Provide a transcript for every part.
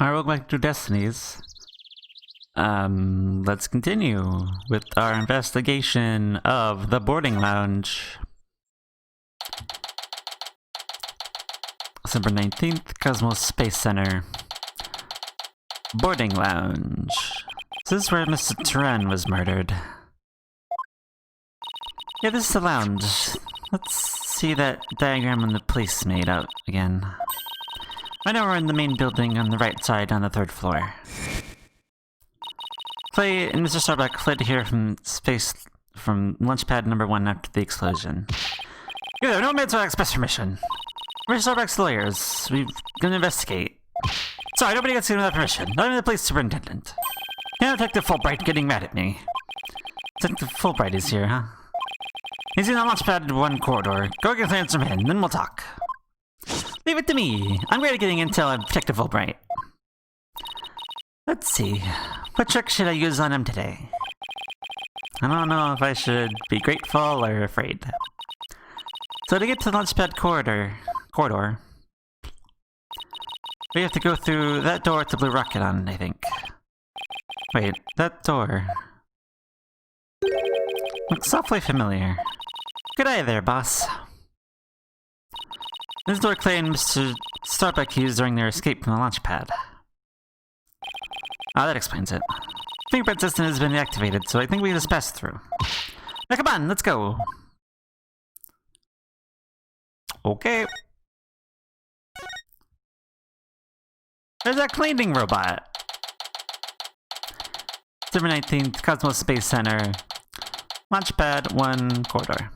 Alright, welcome back to Destinies. Let's continue with our investigation of the boarding lounge. December 19th, Cosmos Space Center. Boarding lounge. This is where Mr. Turan was murdered. Yeah, this is the lounge. Let's see that diagram on the police made out again. Right now we're in the main building on the right side on the 3rd floor. Clay and Mr. Starbuck fled here from launchpad number 1 after the explosion. Here, there, no minutes without express permission. Mr. Starbuck's lawyers. We're gonna investigate. Sorry, nobody gets in without permission. Not even the police superintendent. Yeah, Detective Fullbright getting mad at me. Detective Fullbright is here, huh? He's in the launchpad 1 corridor. Go get clearance from him, then we'll talk. Leave it to me. I'm great at getting intel on Detective Fullbright. Let's see. What trick should I use on him today? I don't know if I should be grateful or afraid. So to get to the launchpad corridor, we have to go through that door with the blue rocket on, I think. Wait, that door looks awfully familiar. Good eye there, boss. This door Clay and Mr. Starbuck used during their escape from the launch pad. Ah, that explains it. Fingerprint system has been deactivated, so I think we can just pass through. Now come on, let's go! Okay. There's that cleaning robot! December 19th, Cosmos Space Center. Launchpad 1 corridor.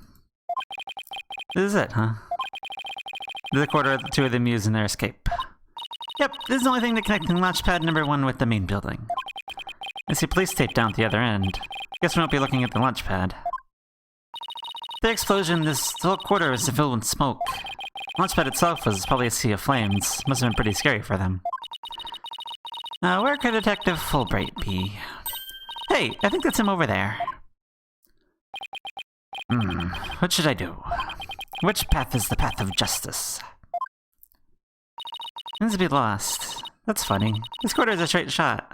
This is it, huh? The corridor the two of them use in their escape. Yep, this is the only thing that connecting launchpad number 1 with the main building. I see police tape down at the other end. Guess we won't be looking at the launchpad. The explosion, this whole corridor was filled with smoke. Launchpad itself was probably a sea of flames. Must have been pretty scary for them. Where could Detective Fullbright be? Hey, I think that's him over there. What should I do? Which path is the path of justice? Seems to be lost. That's funny. This corridor is a straight shot.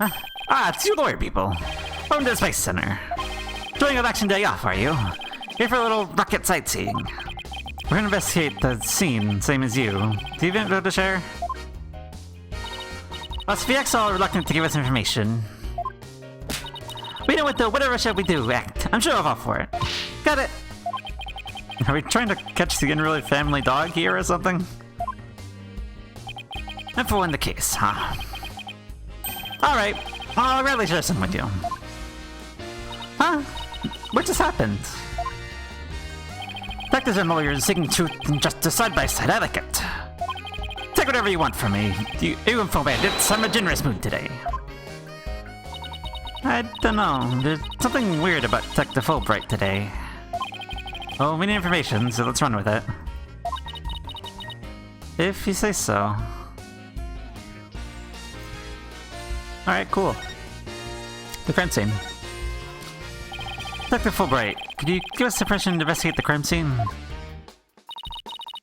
It's you lawyer people. Welcome to the Space Center. Doing election day off, are you? Here for a little rocket sightseeing. We're gonna investigate the scene, same as you. Do you even have to share? Well, SVX all reluctant to give us information. We know what the whatever shall we do act. I'm sure I'll fall for it. Got it! Are we trying to catch the unruly family dog here or something? And for one the case, huh? Alright, I'll gladly share some with you. Huh? What just happened? Detectives and lawyers seeking truth and justice side by side, I like it. Take whatever you want from me. You info bandits, I'm in a generous mood today. I don't know, there's something weird about Detective Fullbright today. Well, we need information, so let's run with it. If you say so. Alright, cool. The crime scene. Detective Fullbright, could you give us permission to investigate the crime scene?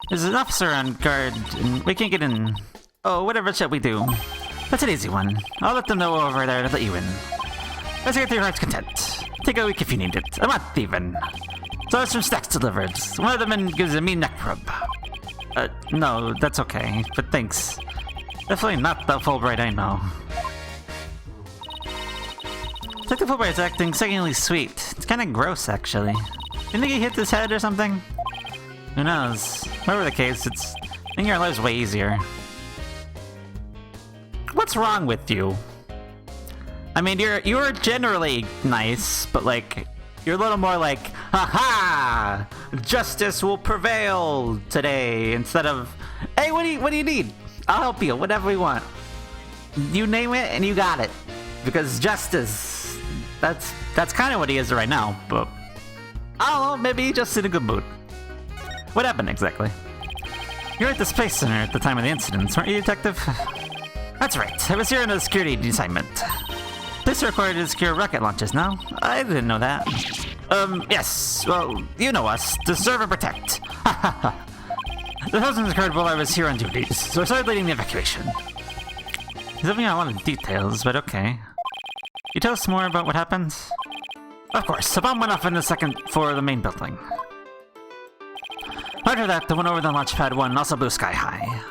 There's an officer on guard, and we can't get in. Oh, whatever shall we do? That's an easy one. I'll let them know over there to let you in. Investigate to your heart's content. Take a week if you need it. I'm not thieving. So there's some snacks delivered. One of them gives a mean neck rub. No, that's okay, but thanks. Definitely not the Fullbright I know. Detective Fullbright's acting secondly sweet. It's kinda gross, actually. You think he hit his head or something? Who knows? Whatever the case, it's making our lives way easier. What's wrong with you? I mean, you're generally nice, but like, you're a little more like, haha! Justice will prevail today, instead of, hey, what do you need? I'll help you, whatever you want. You name it and you got it. Because justice, that's kind of what he is right now, but I don't know, maybe he's just in a good mood. What happened exactly? You were at the Space Center at the time of the incidents, weren't you, Detective? That's right, I was here on a security assignment. This required to secure rocket launches, no? I didn't know that. Yes, well, you know us. To serve and protect. The explosion occurred while I was here on duties, so I started leading the evacuation. He's leaving out a lot of details, but okay. Can you tell us more about what happened? Of course, a bomb went off on the second floor of the main building. After that, the one over the launch pad 1 also blew sky high.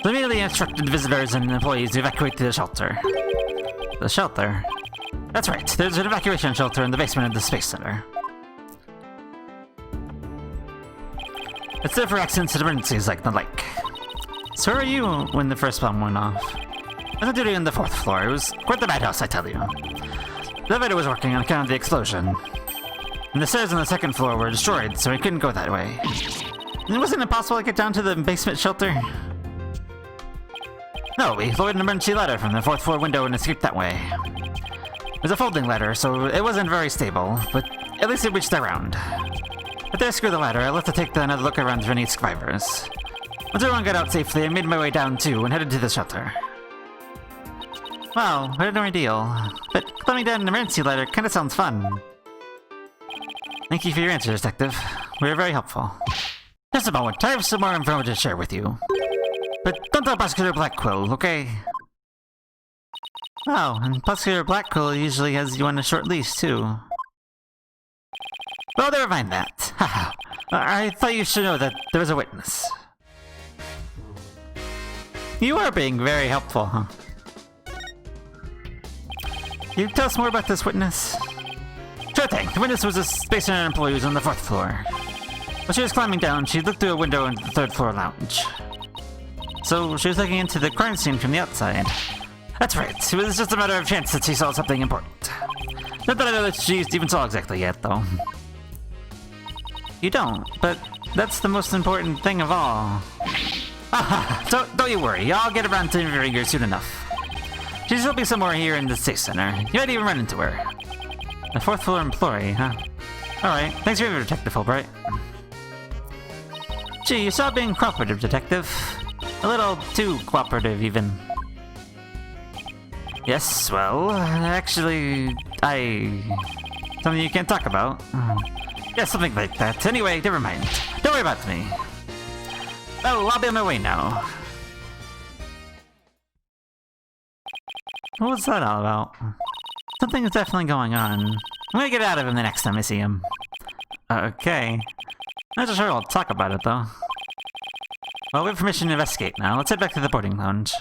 They immediately instructed visitors and employees to evacuate to the shelter. The shelter? That's right, there's an evacuation shelter in the basement of the Space Center. It's there for accidents and emergencies like the like. So where were you when the first bomb went off? I was on duty on the 4th floor. It was quite the madhouse, I tell you. The elevator was working on account of the explosion. And the stairs on the 2nd floor were destroyed, so we couldn't go that way. And it wasn't impossible to get down to the basement shelter? No, we lowered an emergency ladder from the 4th floor window and escaped that way. It was a folding ladder, so it wasn't very stable, but at least it reached the ground. After I screwed the ladder, I left to take another look around for any survivors. Once everyone got out safely, I made my way down too and headed to the shelter. Wow, what an ordeal. But climbing down an emergency ladder kinda sounds fun. Thank you for your answer, Detective. We were very helpful. Just a moment, I have some more info to share with you. But don't tell Prosecutor Blackquill, okay? Oh, and Prosecutor Blackquill usually has you on a short leash, too. Well, never mind that. Haha. I thought you should know that there was a witness. You are being very helpful, huh? Can you tell us more about this witness? Sure thing. The witness was a Space Center employee who was on the 4th floor. While she was climbing down, she looked through a window into the 3rd floor lounge. So she was looking into the crime scene from the outside. That's right. It was just a matter of chance that she saw something important. Not that I know that she even saw exactly yet, though. You don't, but that's the most important thing of all. Aha! Don't you worry. I'll get around to interviewing her soon enough. She's still be somewhere here in the Space Center. You might even run into her. A 4th floor employee, huh? Alright, thanks for your info, Detective Fullbright. Gee, you saw being cooperative, Detective. A little too cooperative, even. Yes, well, actually, something you can't talk about. Yeah, something like that. Anyway, never mind. Don't worry about me. Oh, I'll be on my way now. What was that all about? Something is definitely going on. I'm gonna get out of him the next time I see him. Okay. Not so sure I'll talk about it, though. Well, we have permission to investigate now. Let's head back to the boarding lounge.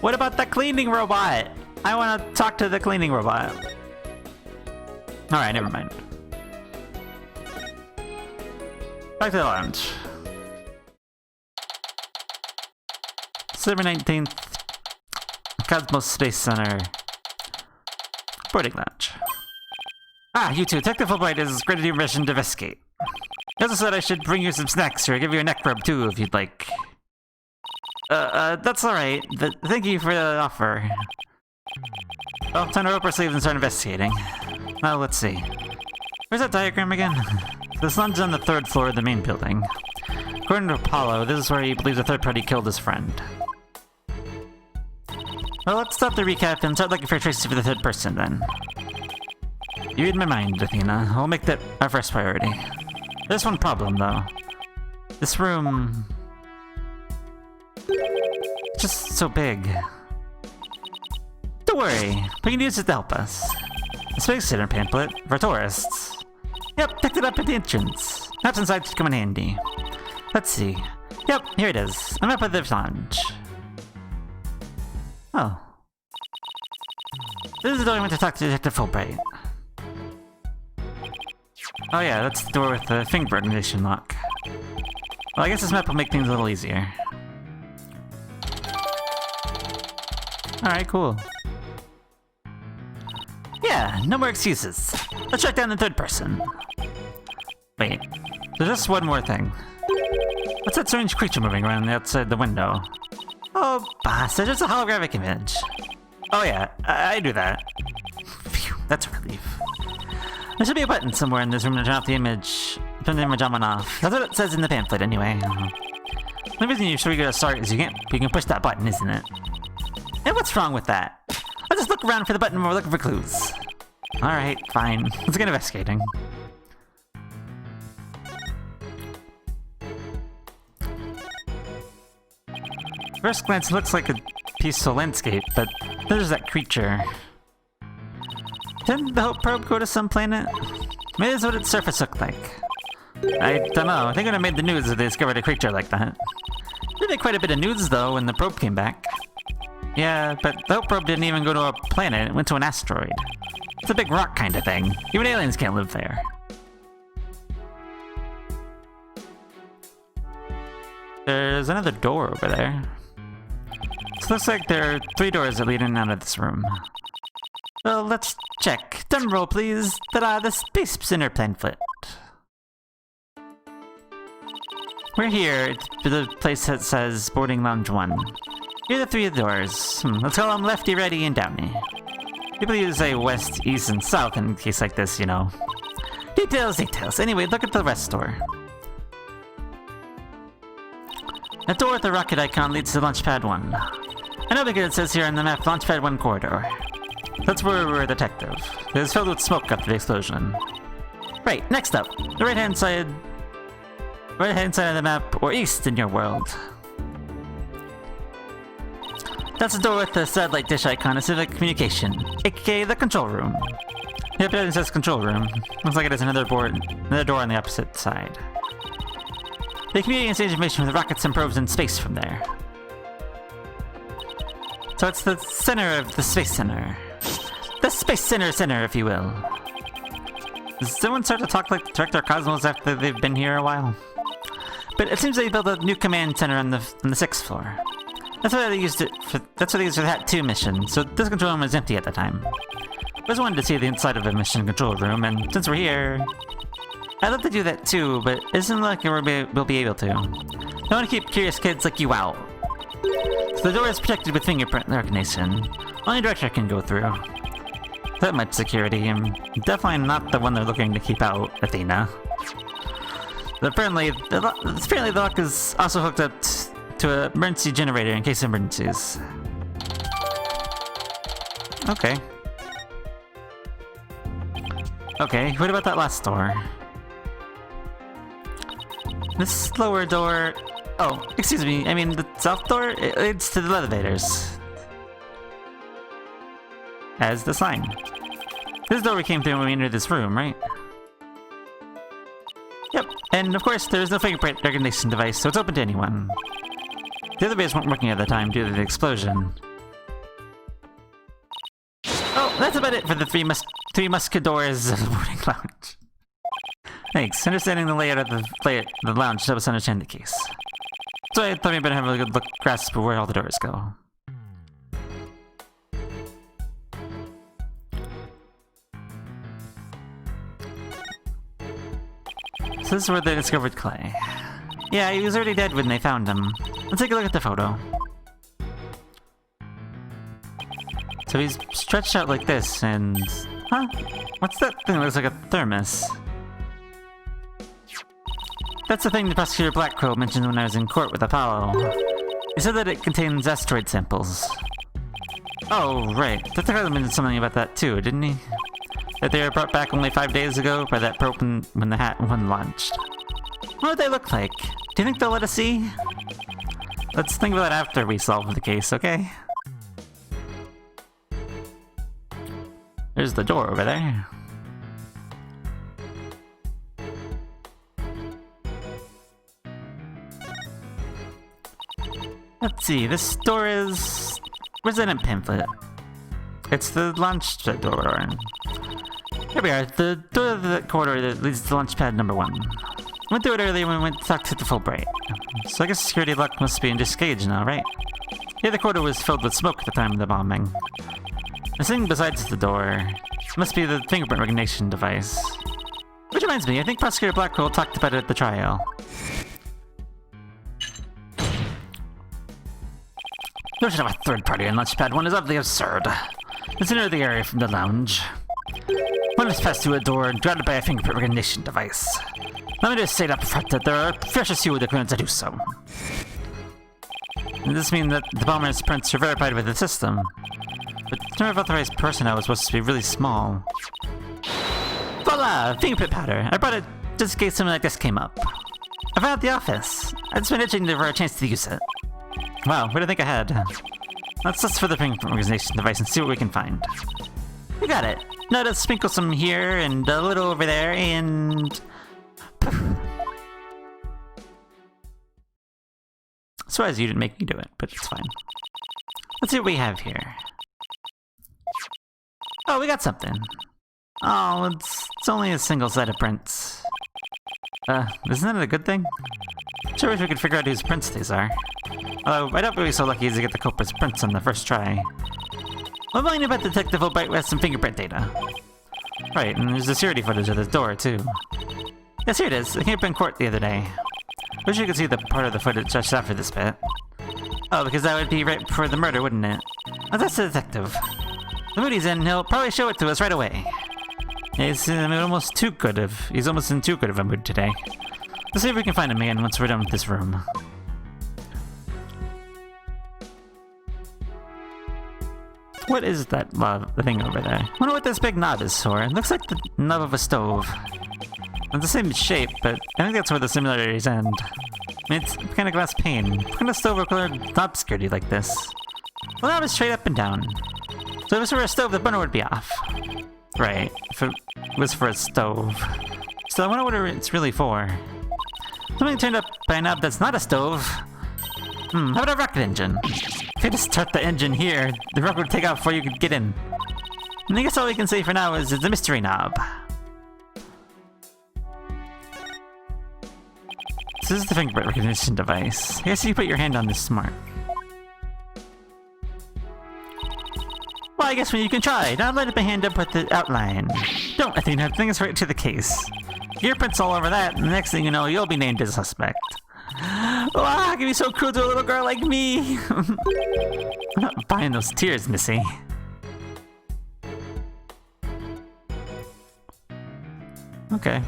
What about the cleaning robot? I want to talk to the cleaning robot. Alright, never mind. Back to the lounge. December 19th. Cosmos Space Center. Boarding lounge. Ah, you two. Detective Fullbright is granted you permission to investigate. He also said I should bring you some snacks or give you a neck rub too if you'd like. That's alright. Thank you for the offer. Well, time to rope our sleeves and start investigating. Well, let's see. Where's that diagram again? This lounge is on the 3rd floor of the main building. According to Apollo, this is where he believes a third party killed his friend. Well, let's stop the recap and start looking for traces for the third person, then. You read my mind, Athena. I'll make that our first priority. There's one problem, though. This room... it's just so big. Don't worry, we can use it to help us. A Space Center pamphlet for tourists. Yep, picked it up at the entrance. Maps inside should come in handy. Let's see. Yep, here it is. A map of the lounge. Oh. This is the door I went to talk to Detective Fullbright. Oh yeah, that's the door with the finger ignition lock. Well, I guess this map will make things a little easier. Alright, cool. Yeah, no more excuses. Let's track down the third person. Wait, there's just one more thing. What's that strange creature moving around outside the window? Oh, boss, it's just a holographic image. Oh yeah, I do that. Phew, that's a relief. There should be a button somewhere in this room to turn off the image. Turn the image on and off. That's what it says in the pamphlet anyway. The reason you should get a start is you can push that button, isn't it? And what's wrong with that? I'll just look around for the button when we're looking for clues. Alright, fine. Let's get investigating. First glance, it looks like a peaceful landscape, but there's that creature. Didn't the Hope probe go to some planet? Maybe that's what its surface looked like. I don't know. I think it would have made the news if they discovered a creature like that. There made quite a bit of news, though, when the probe came back. Yeah, but the Hope probe didn't even go to a planet. It went to an asteroid. It's a big rock kind of thing. Even aliens can't live there. There's another door over there. So it looks like there are 3 doors that lead in and out of this room. Well, let's check. Drum roll, please. Ta-da, the Space Center pamphlet. We're here to the place that says Boarding Lounge 1. Here are the 3 doors. Let's call them Lefty, Righty, and Downy. People usually say West, East, and South in a case like this, you know. Details, details. Anyway, look at the rest door. The door with the rocket icon leads to Launchpad 1. I know because it says here on the map Launchpad 1 corridor. That's where we're a detective. It is filled with smoke after the explosion. Right, next up, the right-hand side of the map, or east in your world. That's the door with the satellite dish icon of civic communication, aka the control room. Yep, it says control room. Looks like it has another door on the opposite side. They communicate and exchange information with rockets and probes in space from there. So it's the center of the Space Center. The Space Center, if you will. Does someone start to talk like Director Cosmos after they've been here a while? But it seems they built a new command center on the 6th floor. That's why they used it for the Hat 2 mission, so this control room was empty at the time. I just wanted to see the inside of a mission control room, and since we're here, I'd love to do that too, but it isn't like we'll be able to. I want to keep curious kids like you out. So the door is protected with fingerprint recognition. Only Director can go through. That much security, and definitely not the one they're looking to keep out, Athena. Apparently the lock is also hooked up to an emergency generator in case of emergencies. Okay. Okay, what about that last door? This lower door... Oh, excuse me, I mean the south door? It leads to the elevators. As the sign. This door we came through when we entered this room, right? Yep, and of course there's no fingerprint recognition device, so it's open to anyone. The elevators weren't working at the time due to the explosion. Oh, that's about it for the three muscadors of the boarding lounge. Thanks. Understanding the layout of the lounge helps us understand the case. So I thought we better have a good grasp of where all the doors go. So this is where they discovered Clay. Yeah, he was already dead when they found him. Let's take a look at the photo. So he's stretched out like this, and... Huh? What's that thing that looks like a thermos? That's the thing the prosecutor Blackcrow mentioned when I was in court with Apollo. He said that it contains asteroid samples. Oh, right. Detective mentioned something about that too, didn't he? That they were brought back only 5 days ago by that probe when the Hat 1 launched. What would they look like? Do you think they'll let us see? Let's think about it after we solve the case, okay? There's the door over there. Let's see, this door is... Resident Pamphlet. It's the launch door. Here we are, the door of the corridor that leads to Launchpad number 1. Went through it earlier when we went to talk to the Fullbright. So I guess the security lock must be in disengage now, right? Yeah, the corridor was filled with smoke at the time of the bombing. The thing besides the door must be the fingerprint recognition device. Which reminds me, I think Prosecutor Blackwell talked about it at the trial. The notion of a third party on Launchpad 1 is utterly absurd. It's near the area from the lounge. One must pass through a door guarded by a fingerprint recognition device. Let me just state up front that there are precious few of the clearance to do so. Does this mean that the bomber's prints are verified with the system? But the number of authorized personnel was supposed to be really small. Voila! Fingerprint powder. I brought it just in case something like this came up. I found it at the office. I've just been itching for a chance to use it. Wow, where do you think I had? Let's search for the ping organization device and see what we can find. You got it. Now let's sprinkle some here and a little over there and... Surprised you didn't make me do it, but it's fine. Let's see what we have here. Oh, we got something. Oh, it's only a single set of prints. Isn't that a good thing? Sure wish we could figure out whose prints these are. Although, I doubt we'll be so lucky as to get the culprit's prints on the first try. What about you about Detective Fullbright with some fingerprint data? Right, and there's the security footage of this door, too. Yes, here it is. It came up in court the other day. Wish you could see the part of the footage just after this bit. Oh, because that would be right before the murder, wouldn't it? Oh, that's the detective. The mood he's in, he'll probably show it to us right away. He's almost in too good of a mood today. Let's see if we can find him again once we're done with this room. What is that the thing over there? Wonder what this big knob is for. It looks like the knob of a stove. It's the same shape, but I think that's where the similarities end. I mean, it's kind of glass pane. What kind of stove or colored knob security like this? Well, knob is straight up and down. So if it was for a stove, the burner would be off. Right, if it was for a stove. So I wonder what it's really for. Something turned up by a knob that's not a stove. How about a rocket engine? If you just start the engine here, the rocket would take off before you could get in. And I guess all we can say for now is it's a mystery knob. This is the fingerprint recognition device. I guess you put your hand on this mark. Well, I guess you can try. Now let my hand up with the outline. Don't, I think that thing is right to the case. Your print's all over that, and the next thing you know, you'll be named as a suspect. Wow, it can be so cruel to a little girl like me. I'm not buying those tears, Missy. Okay.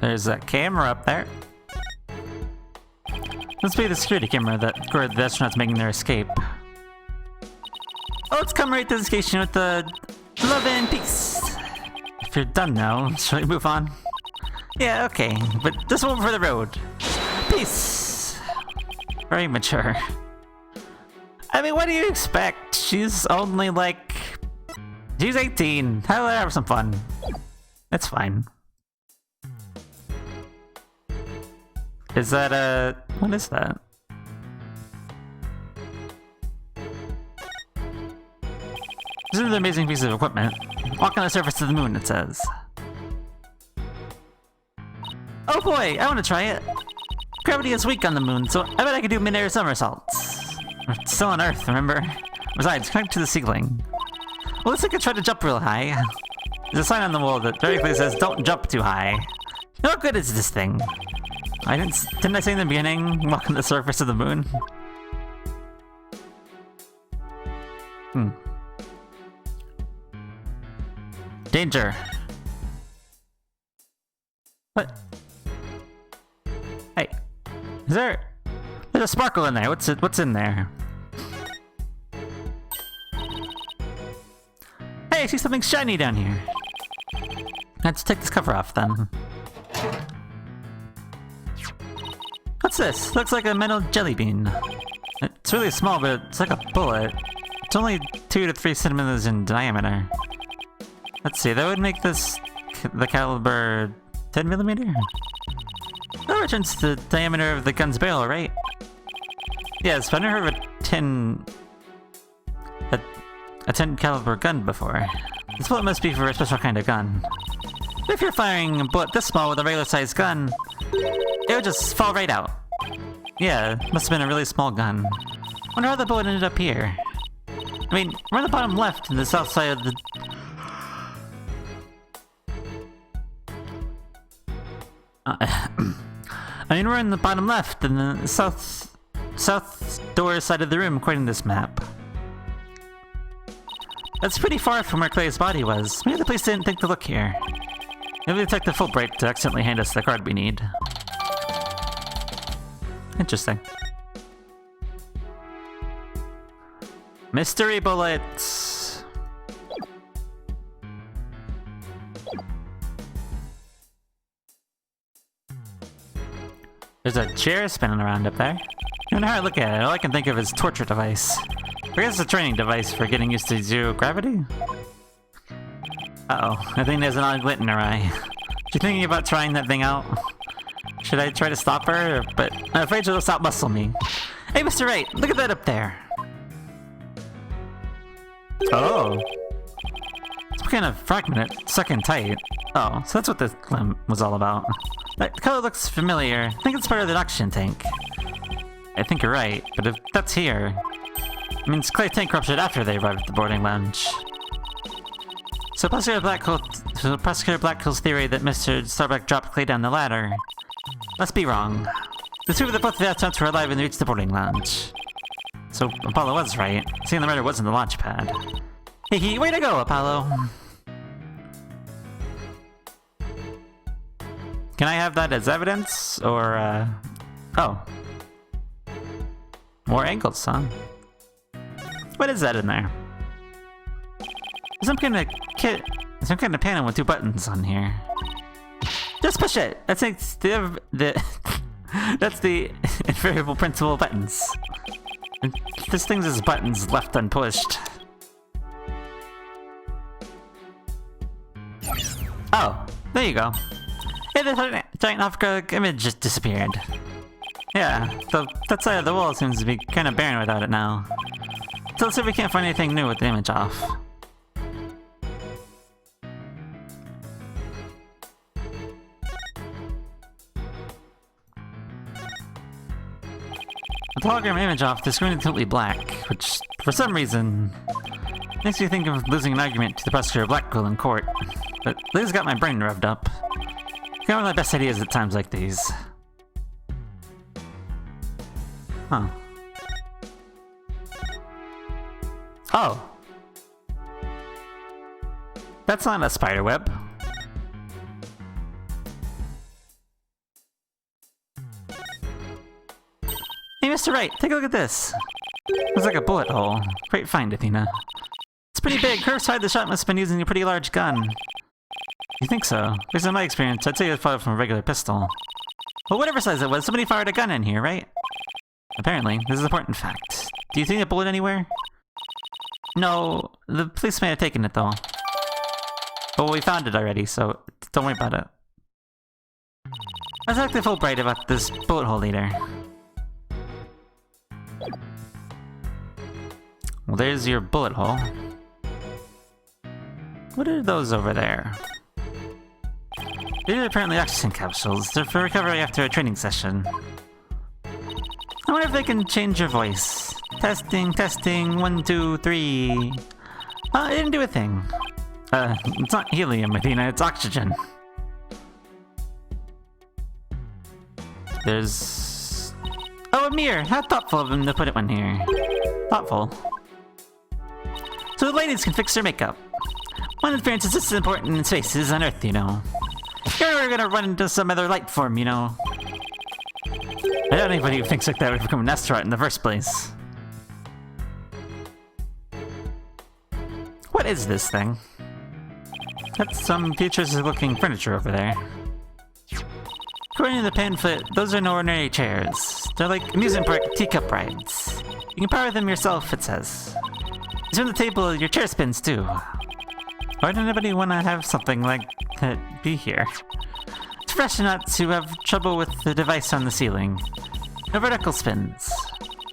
There's that camera up there. Must be the security camera that recorded the astronauts making their escape. Oh, let's come right to the station with the love and peace. If you're done now, shall we move on? Yeah, okay, but this one for the road. Peace. Very mature. I mean, what do you expect? She's only like... She's 18. Let her have some fun. It's fine. Is that a... What is that? This is an amazing piece of equipment. Walk on the surface of the moon, it says. Oh boy, I want to try it. Gravity is weak on the moon, so I bet I could do mid-air somersaults. We're still on Earth, remember? Besides, connect to the ceiling. Well, let's take a try to jump real high. There's a sign on the wall that very clearly says, don't jump too high. How good is this thing? Didn't I say in the beginning, walk on the surface of the moon? Danger. What? Hey, there's a sparkle in there. What's in there? Hey, I see something shiny down here. Let's take this cover off then. What's this? Looks like a metal jelly bean. It's really small, but it's like a bullet. It's only 2 to 3 centimeters in diameter. Let's see, that would make this the caliber 10 millimeter? That returns the diameter of the gun's barrel, right? Yes, but I've never heard of a 10 caliber gun before. This bullet must be for a special kind of gun. If you're firing a bullet this small with a regular sized gun, it would just fall right out. Yeah, must have been a really small gun. Wonder how the bullet ended up here. I mean, we're on the bottom left in the south side of the... we're in the bottom left in the south door side of the room according to this map. That's pretty far from where Clay's body was. Maybe the police didn't think to look here. Maybe Detective Fullbright to accidentally hand us the card we need. Interesting. Mystery bullets! There's a chair spinning around up there. Even how I look at it, all I can think of is torture device. I guess it's a training device for getting used to zero gravity? Uh-oh, I think there's an odd glint in her eye. She thinking about trying that thing out? Should I try to stop her? But I'm afraid she'll stop muscle me. Hey, Mr. Wright, look at that up there. Oh. Some kind of fragment stuck in tight. Oh, so that's what this limb was all about. That color looks familiar. I think it's part of the oxygen tank. I think you're right, but if that's here, it means clear tank ruptured after they arrived at the boarding lounge. So Prosecutor Blackhill's theory that Mr. Starbuck dropped Clay down the ladder must be wrong. The two of the both of the astronauts were alive when they reached the boarding lounge. So Apollo was right. Seeing the rudder wasn't the launch pad. Hey, way to go, Apollo! Can I have that as evidence, or, oh. More angles, huh? What is that in there? Some kind of panel with two buttons on here. Just push it! That's that's the invariable principle of buttons. This thing's just buttons left unpushed. Oh, there you go. Hey, the giant Africa image just disappeared. Yeah, that side of the wall seems to be kind of barren without it now. So let's see if we can't find anything new with the image off. With the hologram image off, the screen is totally black, which, for some reason, makes me think of losing an argument to the prosecutor Blackquill in court. But Liz got my brain revved up. Got one of my best ideas at times like these. Huh. Oh. That's not a spider web. Hey, Mr. Wright, take a look at this. Looks like a bullet hole. Great find, Athena. It's pretty big. Whoever fired the shot must have been using a pretty large gun. You think so? Based on my experience, I'd say it was fired from a regular pistol. Well, whatever size it was, somebody fired a gun in here, right? Apparently, this is an important fact. Do you see a bullet anywhere? No, the police may have taken it though. Well, we found it already, so don't worry about it. Let's talk to Fullbright about this bullet hole later. Well, there's your bullet hole. What are those over there? These are apparently oxygen capsules. They're for recovery after a training session. I wonder if they can change your voice. Testing, testing, 1, 2, 3. It didn't do a thing. It's not helium, Athena, it's oxygen. There's... Oh, a mirror! How thoughtful of him to put it one here. Thoughtful. So the ladies can fix their makeup. One appearance is just as important in space as on Earth, you know. You're gonna run into some other light form, you know. I doubt anybody who thinks like that would become an astronaut in the first place. What is this thing? That's some futuristic-looking furniture over there. According to the pamphlet, those are no ordinary chairs. They're like amusement park teacup rides. You can power them yourself, it says. You turn the table, your chair spins too. Why would anybody want to have something like that be here? It's for astronauts who have trouble with the device on the ceiling. No vertical spins.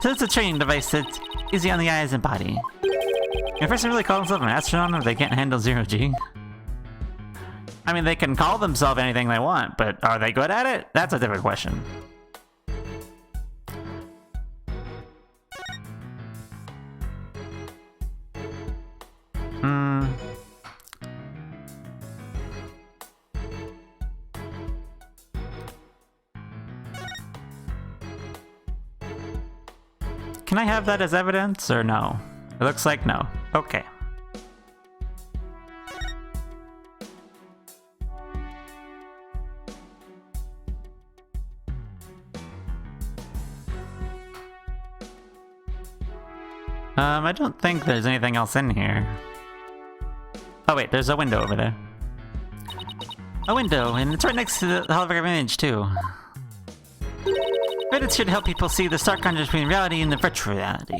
So it's a training device that's easy on the eyes and body. Can a person really call themselves an astronaut if they can't handle zero-G? I mean, they can call themselves anything they want, but are they good at it? That's a different question. Can I have that as evidence, or no? It looks like no. Okay. I don't think there's anything else in here. Oh wait, there's a window over there. A window, and it's right next to the hologram image too. Reddit's here to help people see the stark contrast between reality and the virtual reality.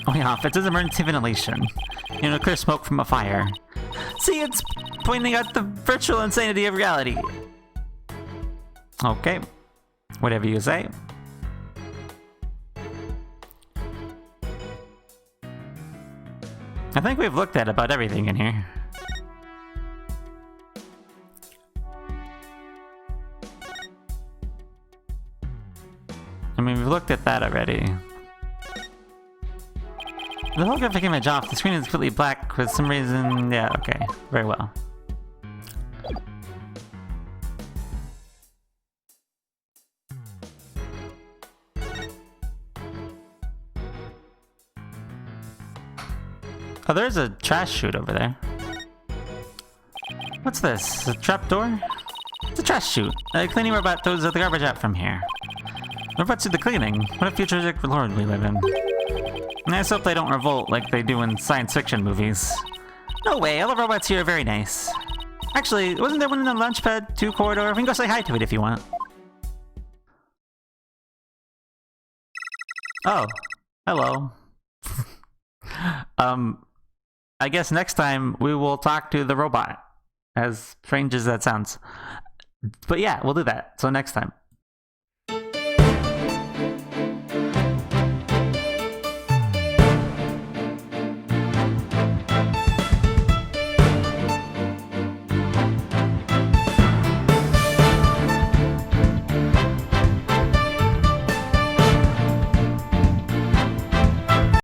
Oh yeah, if it does emergency ventilation. You know, clear smoke from a fire. See, it's pointing at the virtual insanity of reality. Okay. Whatever you say. I think we've looked at about everything in here. I mean, we've looked at that already. The holographic image off, the screen is completely black for some reason. Yeah, okay. Very well. Oh, there's a trash chute over there. What's this? A trapdoor? It's a trash chute. A cleaning robot throws the garbage out from here. Robots do the cleaning. What a futuristic world we live in. And I just hope they don't revolt like they do in science fiction movies. No way, all the robots here are very nice. Actually, wasn't there one in the Launchpad 2 corridor? We can go say hi to it if you want. Oh, hello. I guess next time we will talk to the robot. As strange as that sounds. But yeah, we'll do that. So next time.